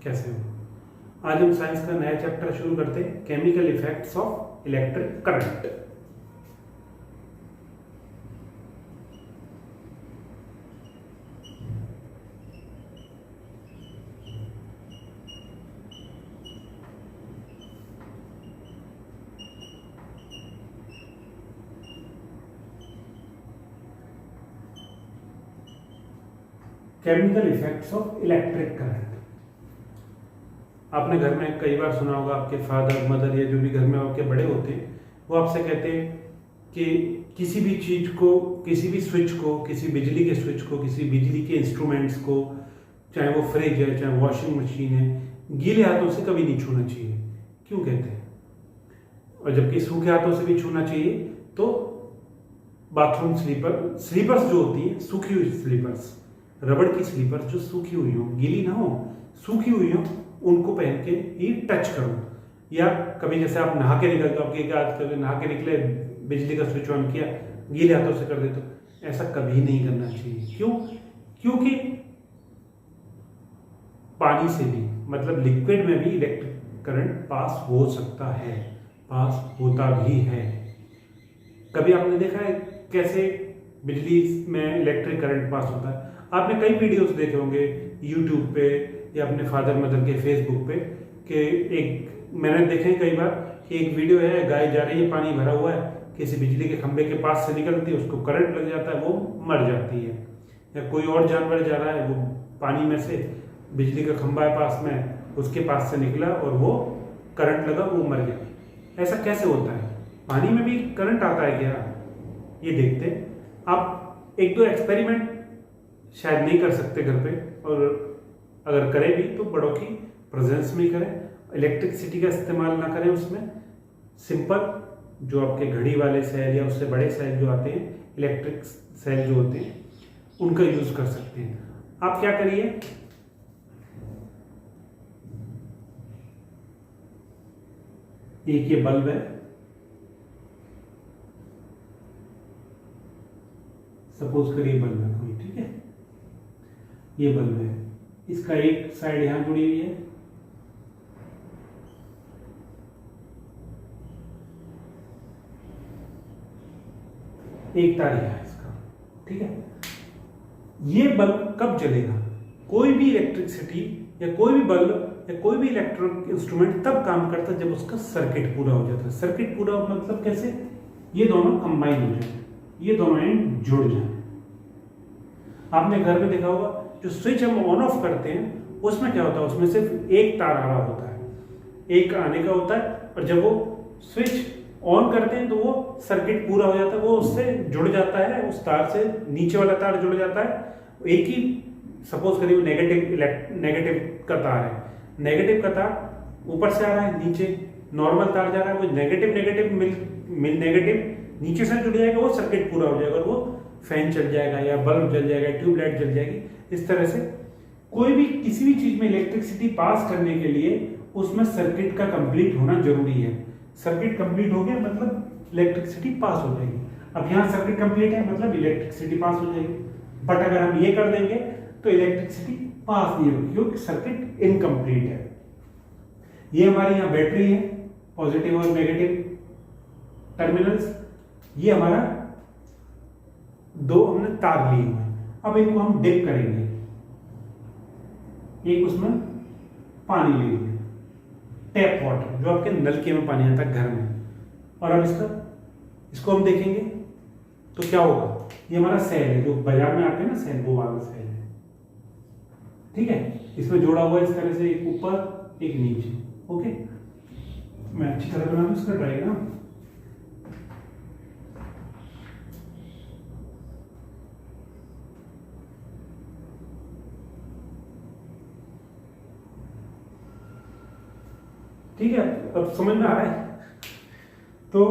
कैसे हो। आज हम साइंस का नया चैप्टर शुरू करते हैं, chemical effects of electric current. Chemical effects of electric current. आपने घर में कई बार सुना होगा, आपके फादर मदर या जो भी घर में आपके बड़े होते हैं वो आपसे कहते हैं कि किसी भी चीज को, किसी भी स्विच को, किसी बिजली के स्विच को, किसी बिजली के इंस्ट्रूमेंट्स को, चाहे वो फ्रिज है चाहे वॉशिंग मशीन है, गीले हाथों से कभी नहीं छूना चाहिए। क्यों कहते हैं? और जबकि सूखे हाथों से भी छूना चाहिए। तो बाथरूम स्लीपर्स जो होती है, सूखी हुई स्लीपर्स, रबड़ की स्लीपर्स जो सूखी हुई हो, गीली ना हो, सूखी हुई हो, उनको पहन के ही टच करो। या कभी जैसे आप नहा के निकलते हो, आपके एक हाथ कभी नहा के निकले, बिजली का स्विच ऑन किया, गीले हाथों से कर देते हो, ऐसा कभी नहीं करना चाहिए। क्यों? क्योंकि पानी से भी, मतलब लिक्विड में भी इलेक्ट्रिक करंट पास हो सकता है, पास होता भी है। कभी आपने देखा है कैसे बिजली में इलेक्ट्रिक करंट पास होता है? आपने कई वीडियोस देखे होंगे यूट्यूब पे या अपने फादर मदर के फेसबुक पे, कि एक मैंने देखे कई बार कि एक वीडियो है, गाय जा रही है, पानी भरा हुआ है, किसी बिजली के खंभे के पास से निकलती है, उसको करंट लग जाता है, वो मर जाती है। या कोई और जानवर जा रहा है, वो पानी में से, बिजली का खंभा है पास में, उसके पास से निकला और वो करंट लगा, वो मर गया। ऐसा कैसे होता है? पानी में भी करंट आता है क्या? ये देखते हैं। आप एक दो एक्सपेरिमेंट शायद नहीं कर सकते घर पे, और अगर करें भी तो बड़ों की प्रेजेंस में ही करें। इलेक्ट्रिसिटी का इस्तेमाल ना करें उसमें। सिंपल जो आपके घड़ी वाले सेल या उससे बड़े सेल जो आते हैं, इलेक्ट्रिक सेल जो होते हैं, उनका यूज कर सकते हैं। आप क्या करिए, एक ये बल्ब है, सपोज करिए बल्ब है कोई, ठीक है, ये बल्ब है, इसका एक साइड यहां जुड़ी हुई है, एक तार यहां है इसका, ठीक है। ये बल्ब कब जलेगा? कोई भी इलेक्ट्रिसिटी या कोई भी बल्ब या कोई भी इलेक्ट्रॉनिक इंस्ट्रूमेंट तब काम करता है जब उसका सर्किट पूरा हो जाता है। सर्किट पूरा मतलब कैसे? ये दोनों कंबाइन हो जाए, ये दोनों एंड जुड़ जाए। आपने घर में देखा होगा, जो स्विच हम ऑन ऑफ करते हैं उसमें क्या होता है, उसमें सिर्फ एक तार आ रहा होता है, एक आने का होता है, और जब वो स्विच ऑन करते हैं तो वो सर्किट पूरा हो जाता है, वो उससे जुड़ जाता है, उस तार से नीचे वाला तार जुड़ जाता है। एक ही सपोज करिए नेगेटिव का तार है, नेगेटिव का तार ऊपर से आ रहा है, नीचे नॉर्मल तार जा रहा है, वो नेगेटिव नेगेटिव नीचे से जुड़ जाएगा, वो सर्किट पूरा हो जाएगा, और वो फैन चल जाएगा या बल्ब जल जाएगा, ट्यूबलाइट जल जाएगी। इस तरह से कोई भी किसी भी चीज में इलेक्ट्रिसिटी पास करने के लिए उसमें सर्किट का कंप्लीट होना जरूरी है। सर्किट कंप्लीट हो गया मतलब इलेक्ट्रिसिटी पास हो जाएगी। अब यहाँ सर्किट कंप्लीट है मतलब इलेक्ट्रिसिटी पास हो जाएगी, बट अगर हम ये कर देंगे तो इलेक्ट्रिसिटी पास नहीं होगी, क्योंकि सर्किट इनकम्प्लीट है। ये हमारी यहाँ बैटरी है, पॉजिटिव और नेगेटिव टर्मिनल्स, ये हमारा दो हमने तार लिए हुए हैं। अब इनको हम डिप करेंगे, एक उसमें पानी ले लिया, टैप वाटर जो आपके नलके में पानी आता है घर में, और अब इसको हम देखेंगे तो क्या होगा। ये हमारा सेल है, जो बाजार में आते हैं ना सेल, वो वाला सेल है, ठीक है। इसमें जोड़ा हुआ है इस तरह से, एक ऊपर एक नीचे, ओके। मैं अच्छी तरह बना दूं इसका डायग्राम। ठीक है, अब समझ में आ रहा है। तो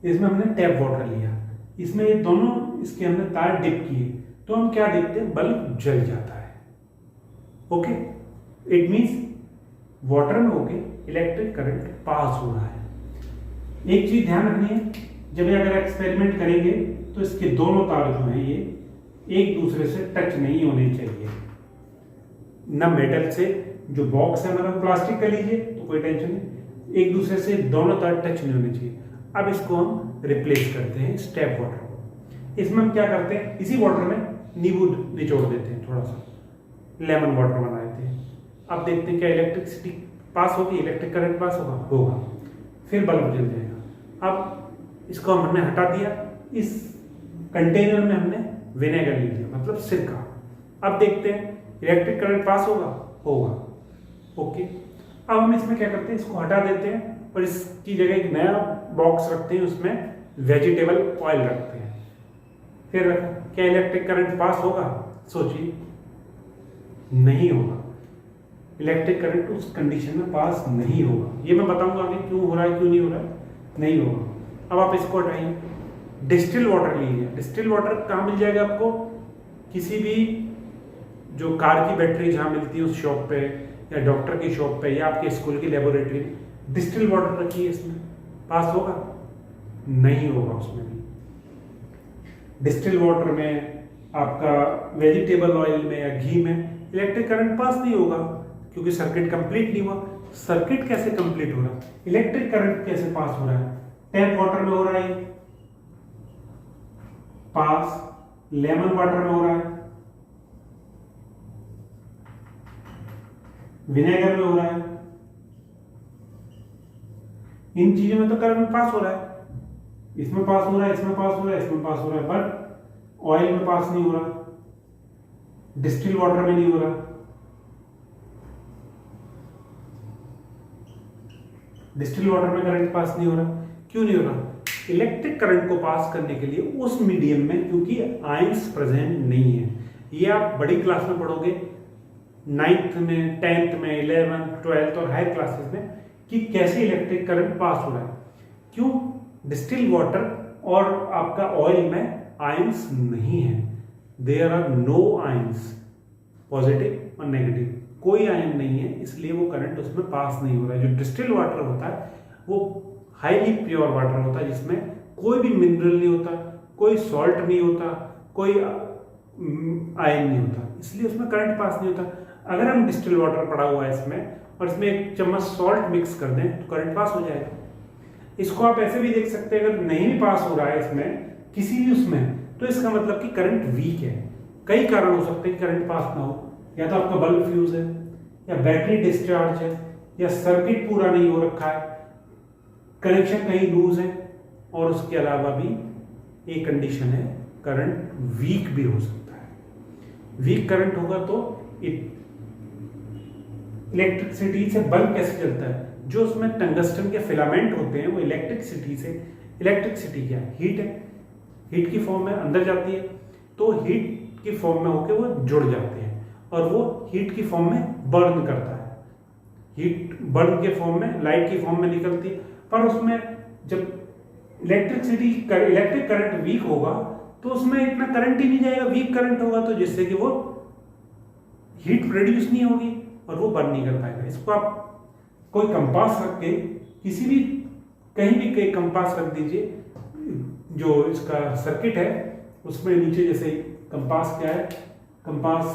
इसमें हमने टैप वाटर लिया, इसमें ये दोनों इसके हमने तार डिप किए, तो हम क्या देखते हैं, बल्ब जल जाता है, ओके। इट मींस वाटर में होके इलेक्ट्रिक करंट पास हो रहा है। एक चीज ध्यान रखनी है, जब ये अगर एक्सपेरिमेंट करेंगे तो इसके दोनों तार जो हैं ये एक दूसरे से टच नहीं होने चाहिए। ना मेटल से, जो बॉक्स है हमारा प्लास्टिक का लीजिए तो कोई टेंशन नहीं, एक दूसरे से दोनों तरफ टच नहीं होने चाहिए। अब इसको हम रिप्लेस करते हैं स्टेप वाटर। इसमें हम क्या करते हैं, इसी वाटर में नींबू निचोड़ देते हैं, थोड़ा सा लेमन वाटर बना देते हैं। अब देखते हैं क्या इलेक्ट्रिसिटी पास होगी, इलेक्ट्रिक करंट पास होगा, होगा, फिर बल्ब जल जाएगा। अब इसको हमने हटा दिया, इस कंटेनर में हमने विनेगर ले लिया, मतलब सिरका। अब देखते हैं इलेक्ट्रिक करंट पास होगा, होगा, ओके। अब हम इसमें क्या करते हैं, इसको हटा देते हैं और इसकी जगह एक नया बॉक्स रखते हैं, उसमें वेजिटेबल ऑयल रखते हैं। फिर क्या इलेक्ट्रिक करंट पास होगा, सोचिए, नहीं होगा। इलेक्ट्रिक करंट उस कंडीशन में पास नहीं होगा। ये मैं बताऊंगा आगे क्यों हो रहा है, क्यों नहीं हो रहा है, नहीं होगा। अब आप इसको हटाइए, डिस्टिल वाटर लीजिए। डिस्टिल वाटर कहाँ मिल जाएगा आपको, किसी भी जो कार की बैटरी जहाँ मिलती है उस शॉप पे, या डॉक्टर की शॉप पे, या आपके स्कूल की लेबोरेटरी में डिस्टिल वाटर रखिए, इसमें पास होगा, नहीं होगा। उसमें भी डिस्टिल वाटर में, आपका वेजिटेबल ऑयल में या घी में इलेक्ट्रिक करंट पास नहीं होगा, क्योंकि सर्किट कंप्लीट नहीं हुआ। सर्किट कैसे कंप्लीट हो रहा है, इलेक्ट्रिक करंट कैसे पास हो रहा है, टैप वाटर में हो रहा है पास, लेमन वाटर में हो रहा है, विनेगर में हो रहा है। इन चीजों में तो करंट पास हो रहा है, इसमें पास हो रहा है, इसमें पास हो रहा है, इसमें पास हो रहा है, बट ऑयल में पास नहीं हो रहा, डिस्टिल वाटर में नहीं हो रहा। डिस्टिल वाटर में करंट पास नहीं हो रहा, क्यों नहीं हो रहा, इलेक्ट्रिक करंट को पास करने के लिए उस मीडियम में क्योंकि आयंस प्रेजेंट नहीं है। ये आप बड़ी क्लास में पढ़ोगे, 9th में, 10th में, 11th, 12th और हायर क्लासेस में, कि कैसे इलेक्ट्रिक करंट पास हो रहा है। क्यों, डिस्टिल वाटर और आपका ऑयल में आयंस नहीं है, there are no ions, positive और नेगेटिव, कोई आयन नहीं है, इसलिए वो करंट उसमें पास नहीं हो रहा है। जो डिस्टिल वाटर होता है वो हाईली प्योर वाटर होता है, जिसमें कोई भी मिनरल नहीं होता, कोई सॉल्ट नहीं होता, कोई आयन नहीं होता, इसलिए उसमें करंट पास नहीं होता। अगर हम डिस्टिल वाटर पड़ा हुआ है इसमें और इसमें 1 चम्मच सॉल्ट मिक्स कर दें तो करंट पास हो जाएगा। इसको आप ऐसे भी देख सकते हैं, अगर नहीं भी पास हो रहा है इसमें किसी भी उसमें, तो इसका मतलब कि करंट वीक है। कई कारण हो सकते हैं कि करंट पास ना हो, या तो आपका बल्ब फ्यूज है, या बैटरी डिस्चार्ज है, या सर्किट पूरा नहीं हो रखा है, कनेक्शन कहीं लूज है, और उसके अलावा भी एक कंडीशन है, करंट वीक भी हो सकता है। वीक करंट होगा तो इलेक्ट्रिसिटी से बल्ब कैसे चलता है, जो उसमें टंगस्टन के फिलामेंट होते हैं वो इलेक्ट्रिसिटी क्या है, हीट है, हीट की फॉर्म में अंदर जाती है, तो हीट की फॉर्म में होकर वो जुड़ जाते हैं और वो हीट की फॉर्म में बर्न करता है। हीट बर्न के फॉर्म में, लाइट की फॉर्म में निकलती है, पर उसमें जब इलेक्ट्रिक करंट वीक होगा तो उसमें इतना करंट ही नहीं जाएगा, वीक करंट होगा, तो जिससे कि वो हीट प्रोड्यूस नहीं होगी और वो बर्न नहीं कर पाएगा। इसको आप कोई कंपास रख के, किसी भी कहीं भी कहीं कंपास रख दीजिए, जो इसका सर्किट है उसमें नीचे, जैसे कंपास क्या है, कंपास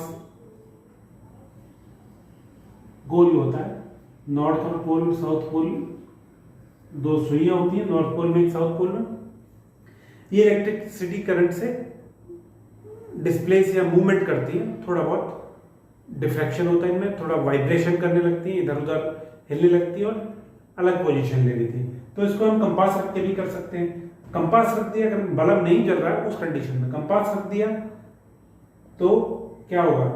गोल होता है, नॉर्थ और पोल साउथ पोल, 2 सुइयां होती हैं, नॉर्थ पोल में एक साउथ पोल में। ये इलेक्ट्रिसिटी करंट से डिस्प्लेस या मूवमेंट करती है, थोड़ा बहुत डिफ्रैक्शन होता है इनमें, थोड़ा वाइब्रेशन करने लगती है, इधर उधर हिलने लगती है और अलग पोजीशन ले लेती है। तो इसको हम कंपास रख के भी कर सकते हैं। कंपास रख दिया, अगर बल्ब नहीं जल रहा है उस कंडीशन में कंपास रख दिया तो क्या होगा,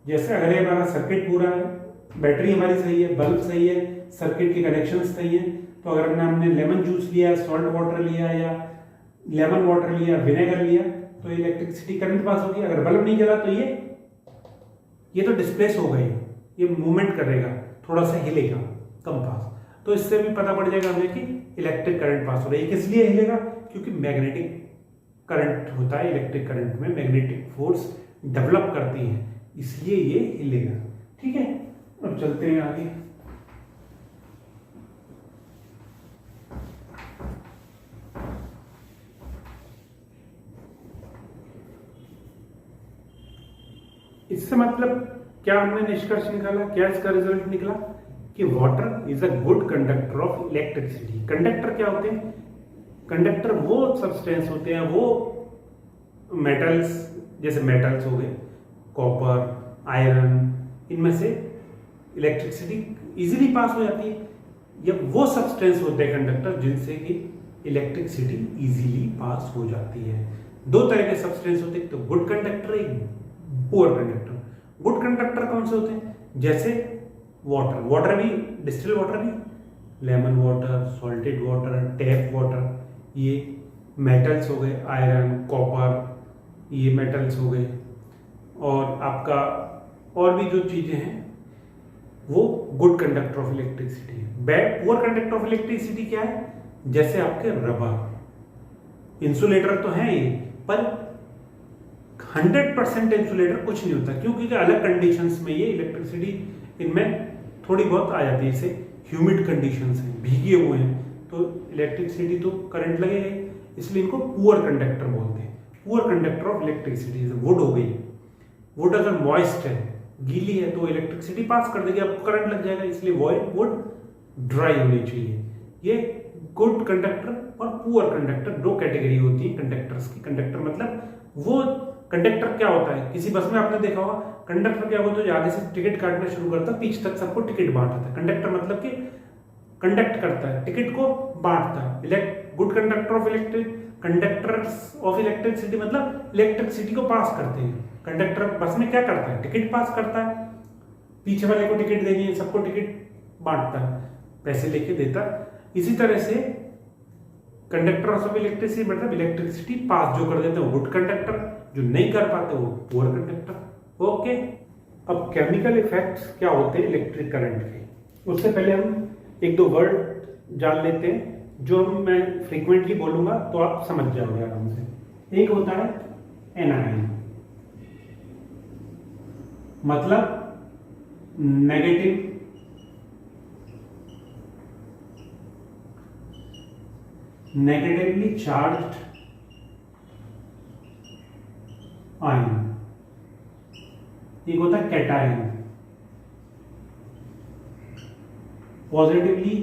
जैसे अगर ये हमारा सर्किट पूरा है, बैटरी हमारी सही है, बल्ब सही है, सर्किट के कनेक्शन सही है, तो अगर हमने लेमन जूस लिया, सॉल्ट वाटर लिया, या लेमन वाटर लिया, विनेगर लिया, तो इलेक्ट्रिसिटी करंट पास होगी। अगर बल्ब नहीं जला तो ये तो डिस्प्लेस हो गई, ये मूवमेंट करेगा, थोड़ा सा हिलेगा कंपास, तो इससे भी पता पड़ जाएगा हमें कि इलेक्ट्रिक करंट पास हो रहा है। किस लिए हिलेगा, क्योंकि मैग्नेटिक करंट होता है, इलेक्ट्रिक करंट में मैग्नेटिक फोर्स डेवलप करती है, इसलिए ये हिलेगा। ठीक है, अब चलते हैं आगे। इससे मतलब क्या हमने निष्कर्ष निकाला, क्या इसका रिजल्ट निकला कि water is a good conductor of electricity. Conductor क्या होते हैं? कंडक्टर वो सब्सटेंस होते हैं, वो मेटल्स, जैसे मेटल्स हो गए, कॉपर, आयरन, इनमें से इलेक्ट्रिसिटी इजीली पास हो जाती है। ये वो सब्सटेंस होते हैं कंडक्टर जिनसे कि इलेक्ट्रिसिटी इजीली पास हो जाती है। दो तरह के सब्सटेंस होते हैं, तो गुड कंडक्टर, एक पुअर कंडक्टर। गुड कंडक्टर कौन से होते हैं? जैसे वाटर, वाटर भी, डिस्टिल वाटर भी, lemon water, salted water, tap water, ये मेटल्स हो गए, आयरन, कॉपर, ये मेटल्स हो गए। और आपका और भी जो चीजें हैं वो गुड कंडक्टर ऑफ इलेक्ट्रिसिटी है। Bad poor conductor of electricity क्या है? जैसे आपके रबर, इंसुलेटर तो है ये, पर 100% इंसुलेटर कुछ नहीं होता, क्योंकि अलग कंडीशंस में ये इलेक्ट्रिसिटी इनमें थोड़ी बहुत आ जाती है। जैसे ह्यूमिड कंडीशंस हैं, भीगे हुए हैं, तो इलेक्ट्रिसिटी तो करंट लगेगा, इसलिए इनको पुअर कंडक्टर बोलते हैं। Poor conductor of electricity would हो गई, वुड अगर मॉइस्ट है, गीली है, तो इलेक्ट्रिसिटी पास कर देगी, आपको करंट लग जाएगा, इसलिए वुड ड्राई होनी चाहिए। ये गुड कंडक्टर और पुअर कंडक्टर दो कैटेगरी होती है कंडक्टर्स की। कंडक्टर मतलब वो कंडक्टर क्या होता है, किसी बस में आपने देखा होगा कंडक्टर क्या होता है, जो आगे से टिकट काटना शुरू करता है, पीछे तक सबको टिकट बांटता है। कंडक्टर मतलब कि कंडक्ट करता है, टिकट को बांटता है। Good conductor of conductors of electricity मतलब इलेक्ट्रिसिटी को पास करते हैं। कंडक्टर बस में क्या करता है? टिकट पास करता है, पीछे वाले को टिकट देनी है, सबको टिकट बांटता है, पैसे लेके देता। इसी तरह से कंडक्टर ऑफ इलेक्ट्रिसिटी मतलब इलेक्ट्रिसिटी पास जो कर देते हैं वो गुड कंडक्टर, जो नहीं कर पाते वो पुअर कंडक्टर। ओके, अब केमिकल इफेक्ट्स क्या होते हैं इलेक्ट्रिक करंट के, उससे पहले हम एक दो वर्ड जान लेते हैं जो मैं फ्रीक्वेंटली बोलूंगा तो आप समझ जाओगे आराम से। एक होता है एनायन, मतलब नेगेटिवली चार्ज्ड आयन। एक होता है cation, positively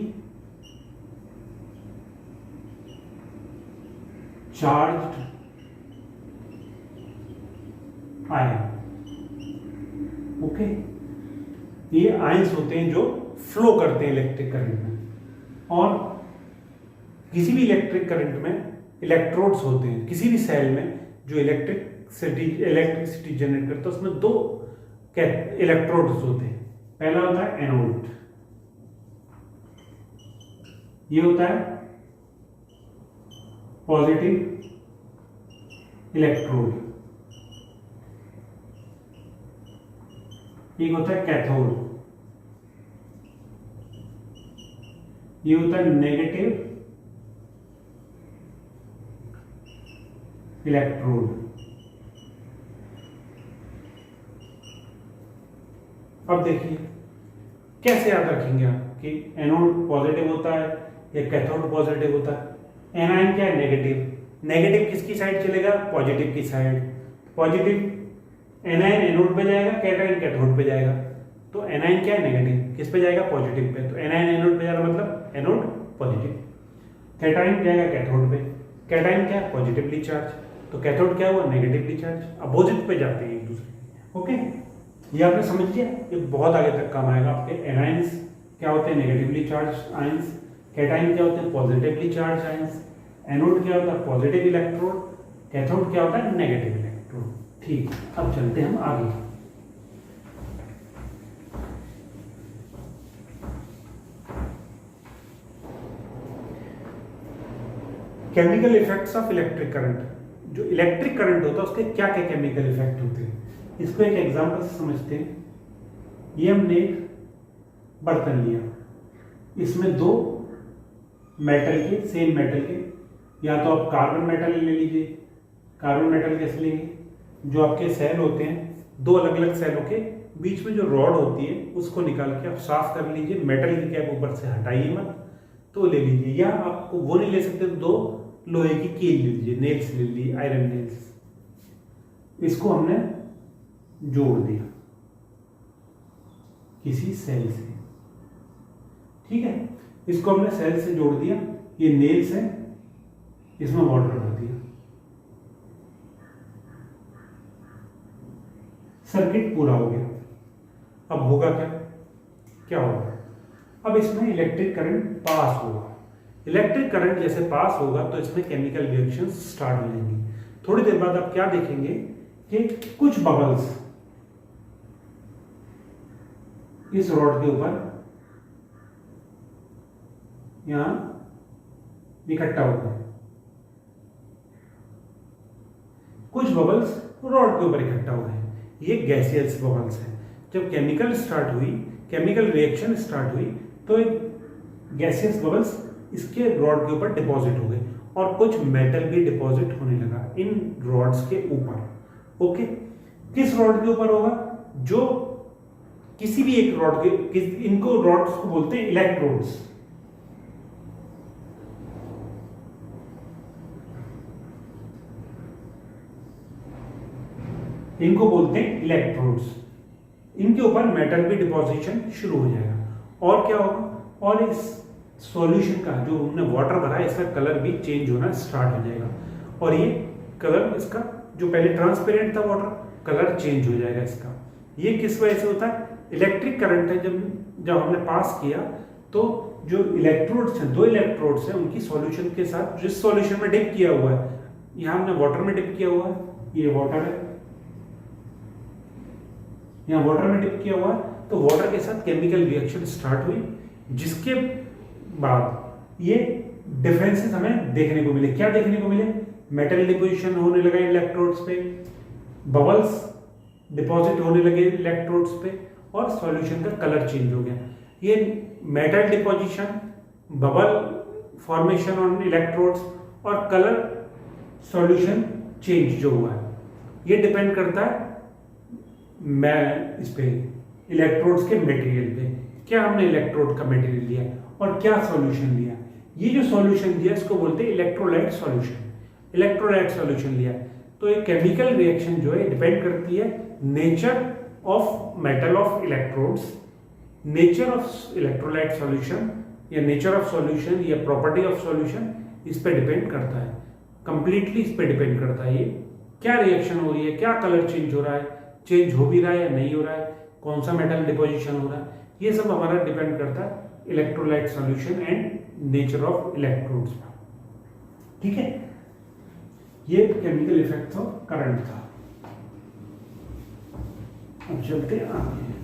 charged ion. Okay, ये आयंस होते हैं जो फ्लो करते हैं इलेक्ट्रिक करंट में। और किसी भी इलेक्ट्रिक करंट में इलेक्ट्रोड्स होते हैं, किसी भी सेल में जो इलेक्ट्रिसिटी जनरेट करता है, उसमें दो इलेक्ट्रोड्स होते हैं। पहला होता है एनोड, ये होता है पॉजिटिव इलेक्ट्रोड। एक होता है कैथोड, ये होता है नेगेटिव इलेक्ट्रोड। अब देखिए कैसे याद रखेंगे आप कि एनोड पॉजिटिव होता है या कैथोड पॉजिटिव होता है। एनायन क्या है? नेगेटिव। नेगेटिव किसकी साइड चलेगा? पॉजिटिव की साइड। पॉजिटिव एनायन एनोड पे जाएगा, कैटायन कैथोड पे जाएगा। तो एनायन क्या है? नेगेटिव, किस पे जाएगा? Positive pay. तो एनायन एनोड पे जा रहा मतलब एनोड पॉजिटिव। कैटायन जाएगा कैथोड पे। कैटायन क्या है? Positively charge. तो कैथोड क्या हुआ? Negatively charge. अपोजिट पे जाते हैं एक दूसरे। ओके, ये आपने समझ लिया, ये बहुत आगे तक काम आएगा आपके। एनायंस क्या होते हैं? Negatively charge ions. कैटायन क्या होते हैं? Positively charge ions. एनोड क्या होता है? Positive electrode. कैथोड क्या होता है? Negative electrode. ठीक, अब चलते हैं हम आगे। Chemical effects of electric current. जो इलेक्ट्रिक करंट होता है उसके क्या क्या केमिकल इफेक्ट होते हैं, इसको एक एग्जांपल से समझते हैं। ये हमने एक बर्तन लिया, इसमें दो मेटल के, सेम मेटल के, या तो आप कार्बन मेटल ले लीजिए। कार्बन मेटल कैसे लेंगे? जो आपके सेल होते हैं, दो अलग अलग सेलों के बीच में जो रॉड होती है उसको निकाल के आप साफ कर लीजिए, मेटल की कैप ऊपर से हटाइए मत, तो ले लीजिए। या आपको वो नहीं ले सकते तो दो लोहे की कील ले लीजिए, नेल्स ले लीजिए, आयरन नेल्स। इसको हमने जोड़ दिया, किसी सेल से। ठीक है, इसको हमने सेल से जोड़ दिया, ये नेल्स है, इसमें वाटर भर दिया, सर्किट पूरा हो गया। अब होगा क्या, क्या होगा, अब इसमें इलेक्ट्रिक करंट पास होगा। इलेक्ट्रिक करंट जैसे पास होगा तो इसमें केमिकल रिएक्शन स्टार्ट हो जाएंगी। थोड़ी देर बाद आप क्या देखेंगे कि कुछ बबल्स इस रॉड के ऊपर यहां इकट्ठा होते हैं, कुछ बबल्स रॉड के ऊपर इकट्ठा हो गए। ये गैसियस बबल्स हैं। जब केमिकल स्टार्ट हुई, केमिकल रिएक्शन स्टार्ट हुई, तो गैसियस बबल्स इसके रॉड के ऊपर डिपॉजिट हो गए और कुछ मेटल भी डिपॉजिट होने लगा इन रॉड्स के ऊपर। ओके, किस रॉड के ऊपर होगा, जो किसी भी एक रॉड के, इनको रॉड्स को बोलते हैं इलेक्ट्रोड्स। इनको बोलते हैं इलेक्ट्रोड्स। इनके ऊपर मेटल भी डिपॉजिशन शुरू हो जाएगा और क्या होगा, और इस सॉल्यूशन का जो हमने वाटर भरा है इसका कलर भी चेंज होना स्टार्ट हो जाएगा और ये कलर इसका जो पहले ट्रांसपेरेंट था वाटर, कलर चेंज हो जाएगा इसका। ये किस वजह से होता है, इलेक्ट्रिक करंट है। जब हमने पास किया तो जो इलेक्ट्रोड्स हैं, 2 इलेक्ट्रोड्स हैं, उनकी सॉल्यूशन के साथ, जिस सॉल्यूशन में डिप किया हुआ है, यहां हमने वाटर में डिप किया हुआ है, ये वाटर है, यहां वाटर में डिप किया हुआ है, तो वाटर के साथ केमिकल रिएक्शन स्टार्ट हुई, जिसके बाद ये डिफरेंसेस हमें देखने को मिले। क्या देखने को मिले, मेटल डिपोजिशन होने लगा इलेक्ट्रोड्स पे, बबल्स डिपॉजिट होने लगे इलेक्ट्रोड्स पे और सॉल्यूशन का कलर चेंज हो गया। ये metal deposition, bubble formation on electrodes और कलर सॉल्यूशन चेंज जो हुआ है, ये डिपेंड करता है मैं इस पे इलेक्ट्रोड्स के मटेरियल पे। क्या हमने इलेक्ट्रोड का मटेरियल लिया और क्या सॉल्यूशन लिया। ये जो सॉल्यूशन दिया इसको बोलते हैं इलेक्ट्रोलाइट सॉल्यूशन। इलेक्ट्रोलाइट सॉल्यूशन लिया तो एक केमिकल रिएक्शन जो है डिपेंड करती है nature of metal of electrodes, nature of electrolyte solution या नेचर ऑफ सॉल्यूशन या प्रॉपर्टी ऑफ सॉल्यूशन, इस पे डिपेंड करता है, कंप्लीटली इस पे डिपेंड करता है। ये क्या रिएक्शन हो रही है, क्या कलर चेंज हो रहा है, चेंज हो भी रहा है या नहीं हो रहा है, कौन सा मेटल डिपोजिशन हो रहा है, ये सब हमारा डिपेंड करता है electrolyte solution and nature of electrodes पर। ठीक है, ये केमिकल इफेक्ट ऑफ करंट था। अब चलते आगे।